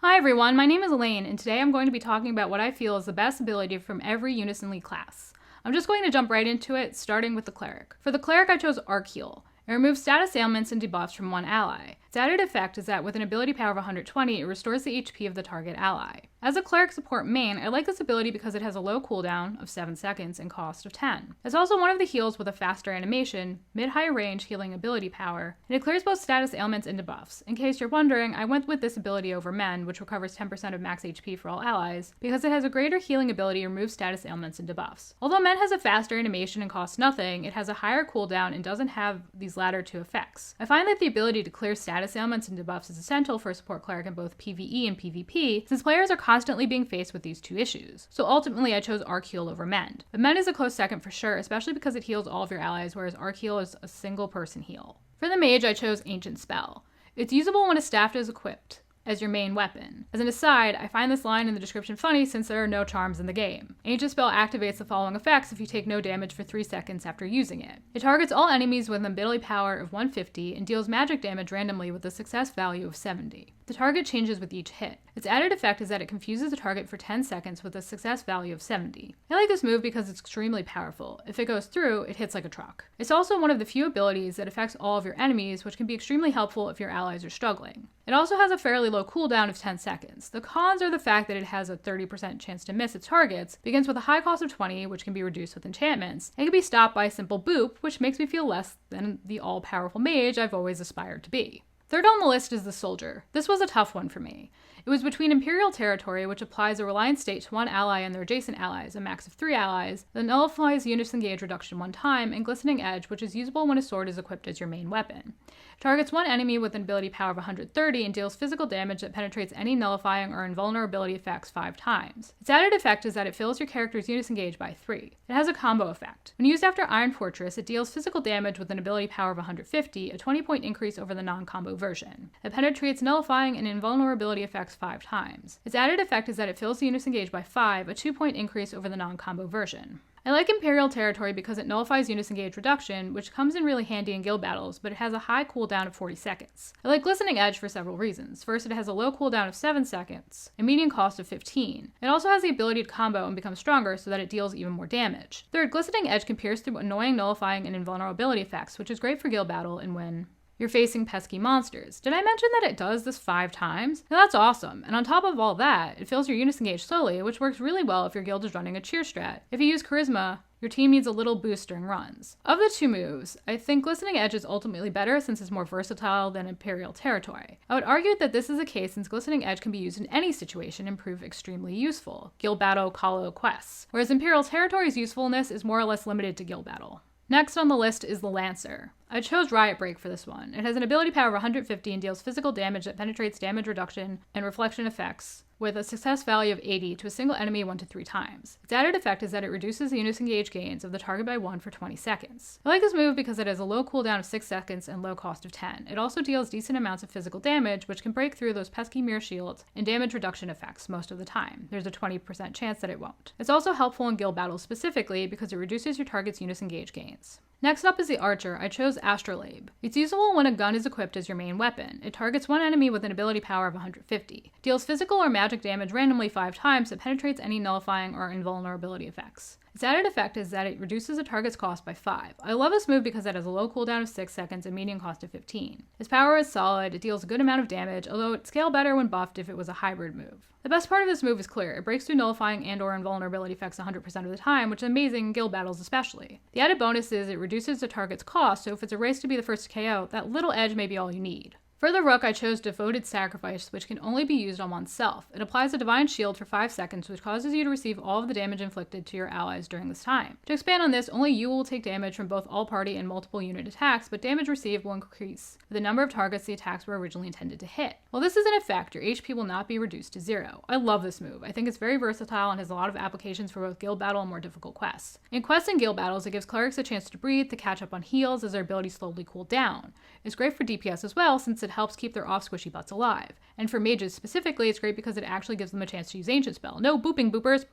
Hi everyone, my name is Elaine, and today I'm going to be talking about what I feel is the best ability from every Unison League class. I'm just going to jump right into it, starting with the Cleric. For the Cleric, I chose Arc Heal. It removes status ailments and debuffs from one ally. Its added effect is that with an ability power of 120, it restores the HP of the target ally. As a Cleric support main, I like this ability because it has a low cooldown of 7 seconds and cost of 10. It's also one of the heals with a faster animation, mid-high range healing ability power, and it clears both status ailments and debuffs. In case you're wondering, I went with this ability over Mend, which recovers 10% of max HP for all allies, because it has a greater healing ability and removes status ailments and debuffs. Although Mend has a faster animation and costs nothing, it has a higher cooldown and doesn't have these latter two effects. I find that the ability to clear status ailments and debuffs is essential for a support Cleric in both PvE and PvP, since players are constantly being faced with these two issues. So ultimately I chose Arc Heal over Mend. But Mend is a close second for sure, especially because it heals all of your allies, whereas Arc Heal is a single person heal. For the Mage, I chose Ancient Spell. It's usable when a staff is equipped as your main weapon. As an aside, I find this line in the description funny since there are no charms in the game. Ancient Spell activates the following effects if you take no damage for 3 seconds after using it. It targets all enemies with an ability power of 150 and deals magic damage randomly with a success value of 70. The target changes with each hit. Its added effect is that it confuses the target for 10 seconds with a success value of 70. I like this move because it's extremely powerful. If it goes through, it hits like a truck. It's also one of the few abilities that affects all of your enemies, which can be extremely helpful if your allies are struggling. It also has a fairly low cooldown of 10 seconds. The cons are the fact that it has a 30% chance to miss its targets, begins with a high cost of 20, which can be reduced with enchantments, and can be stopped by a simple boop, which makes me feel less than the all-powerful mage I've always aspired to be. Third on the list is the Soldier. This was a tough one for me. It was between Imperial Territory, which applies a reliance state to one ally and their adjacent allies, a max of 3 allies, that nullifies Unison Gauge reduction 1 time, and Glistening Edge, which is usable when a sword is equipped as your main weapon. It targets one enemy with an ability power of 130 and deals physical damage that penetrates any nullifying or invulnerability effects 5 times. Its added effect is that it fills your character's Unison Gauge by 3. It has a combo effect. When used after Iron Fortress, it deals physical damage with an ability power of 150, a 20-point increase over the non-combo version. It penetrates nullifying and invulnerability effects 5 times. Its added effect is that it fills the Unison Gauge by 5, a 2-point increase over the non-combo version. I like Imperial Territory because it nullifies Unison Gauge reduction, which comes in really handy in guild battles, but it has a high cooldown of 40 seconds. I like Glistening Edge for several reasons. First, it has a low cooldown of 7 seconds, a median cost of 15. It also has the ability to combo and become stronger so that it deals even more damage. Third, Glistening Edge can pierce through annoying nullifying and invulnerability effects, which is great for guild battle and when you're facing pesky monsters. Did I mention that it does this 5 times? Now that's awesome. And on top of all that, it fills your Unison Gauge slowly, which works really well if your guild is running a cheer strat. If you use Charisma, your team needs a little boost during runs. Of the two moves, I think Glistening Edge is ultimately better since it's more versatile than Imperial Territory. I would argue that this is the case since Glistening Edge can be used in any situation and prove extremely useful. Guild battle, colo, quests. Whereas Imperial Territory's usefulness is more or less limited to guild battle. Next on the list is the Lancer. I chose Riot Break for this one. It has an ability power of 150 and deals physical damage that penetrates damage reduction and reflection effects with a success value of 80 to a single enemy 1 to 3 times. Its added effect is that it reduces the Unison Gauge gains of the target by 1 for 20 seconds. I like this move because it has a low cooldown of 6 seconds and low cost of 10. It also deals decent amounts of physical damage, which can break through those pesky mirror shields and damage reduction effects most of the time. There's a 20% chance that it won't. It's also helpful in guild battles specifically because it reduces your target's Unison Gauge gains. Next up is the Archer. I chose Astrolabe. It's usable when a gun is equipped as your main weapon. It targets one enemy with an ability power of 150. Deals physical or magic damage randomly 5 times that penetrates any nullifying or invulnerability effects. Its added effect is that it reduces a target's cost by 5. I love this move because it has a low cooldown of 6 seconds and median cost of 15. Its power is solid, it deals a good amount of damage, although it'd scale better when buffed if it was a hybrid move. The best part of this move is clear. It breaks through nullifying and or invulnerability effects 100% of the time, which is amazing in guild battles especially. The added bonus is it reduces the target's cost, so if it's a race to be the first to KO, that little edge may be all you need. For the Rook, I chose Devoted Sacrifice, which can only be used on oneself. It applies a Divine Shield for 5 seconds, which causes you to receive all of the damage inflicted to your allies during this time. To expand on this, only you will take damage from both all-party and multiple unit attacks, but damage received will increase with the number of targets the attacks were originally intended to hit. While this is in effect, your HP will not be reduced to 0. I love this move. I think it's very versatile and has a lot of applications for both guild battle and more difficult quests. In quests and guild battles, it gives clerics a chance to breathe, to catch up on heals as their abilities slowly cool down. It's great for DPS as well, since it helps keep their off-squishy butts alive. And for mages specifically, it's great because it actually gives them a chance to use Ancient Spell. No booping boopers.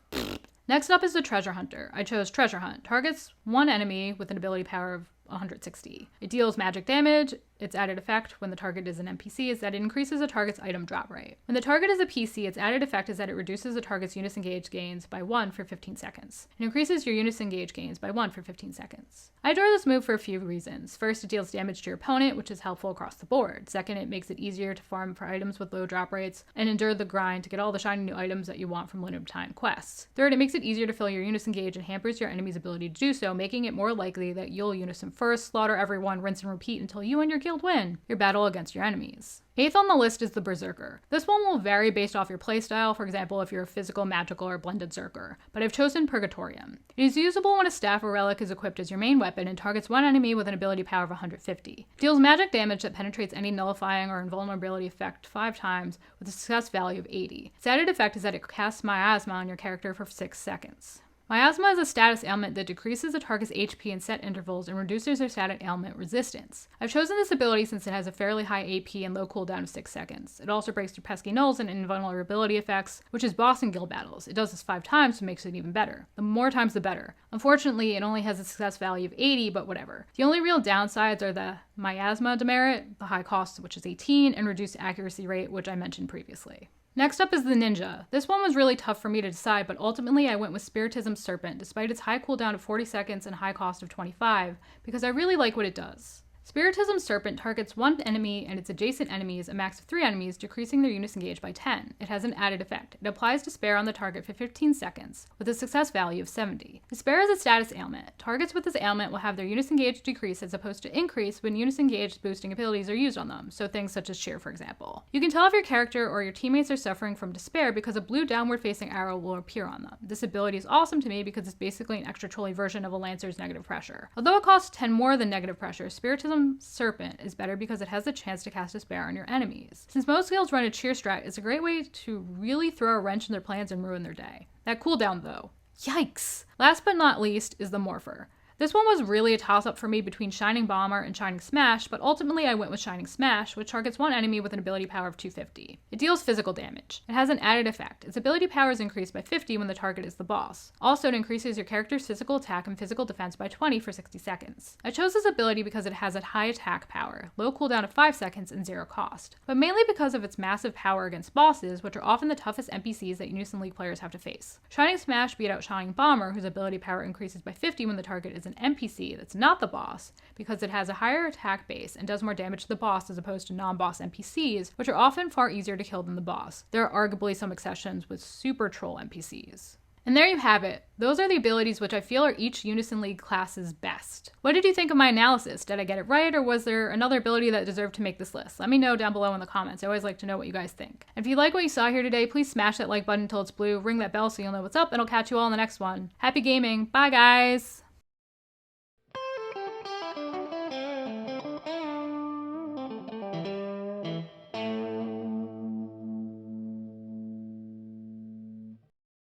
Next up is the Treasure Hunter. I chose Treasure Hunt. Targets one enemy with an ability power of 160. It deals magic damage. Its added effect when the target is an NPC is that it increases a target's item drop rate. When the target is a PC, its added effect is that it reduces the target's Unison gauge gains by 1 for 15 seconds. It increases your Unison gauge gains by 1 for 15 seconds. I adore this move for a few reasons. First, it deals damage to your opponent, which is helpful across the board. Second, it makes it easier to farm for items with low drop rates and endure the grind to get all the shiny new items that you want from limited time quests. Third, it makes it easier to fill your Unison gauge and hampers your enemy's ability to do so, making it more likely that you'll Unison first, slaughter everyone, rinse and repeat until you and your guild win your battle against your enemies. 8th on the list is the Berserker. This one will vary based off your playstyle, for example if you're a physical, magical, or blended Zerker, but I've chosen Purgatorium. It is usable when a staff or relic is equipped as your main weapon and targets one enemy with an ability power of 150. It deals magic damage that penetrates any nullifying or invulnerability effect 5 times with a success value of 80. Its added effect is that it casts Miasma on your character for 6 seconds. Miasma is a status ailment that decreases a target's HP in set intervals and reduces their static ailment resistance. I've chosen this ability since it has a fairly high AP and low cooldown of 6 seconds. It also breaks through pesky nulls and invulnerability effects, which is boss and guild battles. It does this 5 times, so it makes it even better. The more times the better. Unfortunately, it only has a success value of 80, but whatever. The only real downsides are the Miasma demerit, the high cost, which is 18, and reduced accuracy rate, which I mentioned previously. Next up is the Ninja. This one was really tough for me to decide, but ultimately I went with Spiritism Serpent, despite its high cooldown of 40 seconds and high cost of 25, because I really like what it does. Spiritism Serpent targets one enemy and its adjacent enemies, a max of 3 enemies, decreasing their Unison gauge by 10. It has an added effect. It applies Despair on the target for 15 seconds, with a success value of 70. Despair is a status ailment. Targets with this ailment will have their Unison gauge decrease as opposed to increase when Unison gauge boosting abilities are used on them, so things such as Cheer, for example. You can tell if your character or your teammates are suffering from despair because a blue downward-facing arrow will appear on them. This ability is awesome to me because it's basically an extra trolly version of a Lancer's negative pressure. Although it costs 10 more than negative pressure, Spiritism Serpent is better because it has the chance to cast Despair on your enemies. Since most guilds run a cheer strat, it's a great way to really throw a wrench in their plans and ruin their day. That cooldown though. Yikes! Last but not least is the Morpher. This one was really a toss-up for me between Shining Bomber and Shining Smash, but ultimately I went with Shining Smash, which targets one enemy with an ability power of 250. It deals physical damage. It has an added effect. Its ability power is increased by 50 when the target is the boss. Also, it increases your character's physical attack and physical defense by 20 for 60 seconds. I chose this ability because it has a high attack power, low cooldown of 5 seconds, and 0 cost, but mainly because of its massive power against bosses, which are often the toughest NPCs that Unison League players have to face. Shining Smash beat out Shining Bomber, whose ability power increases by 50 when the target is an NPC that's not the boss, because it has a higher attack base and does more damage to the boss as opposed to non-boss NPCs, which are often far easier to kill than the boss. There are arguably some exceptions with super troll NPCs. And there you have it. Those are the abilities which I feel are each Unison League class's best. What did you think of my analysis? Did I get it right, or was there another ability that deserved to make this list? Let me know down below in the comments. I always like to know what you guys think. And if you like what you saw here today, please smash that like button until it's blue, ring that bell so you'll know what's up, and I'll catch you all in the next one. Happy gaming. Bye, guys!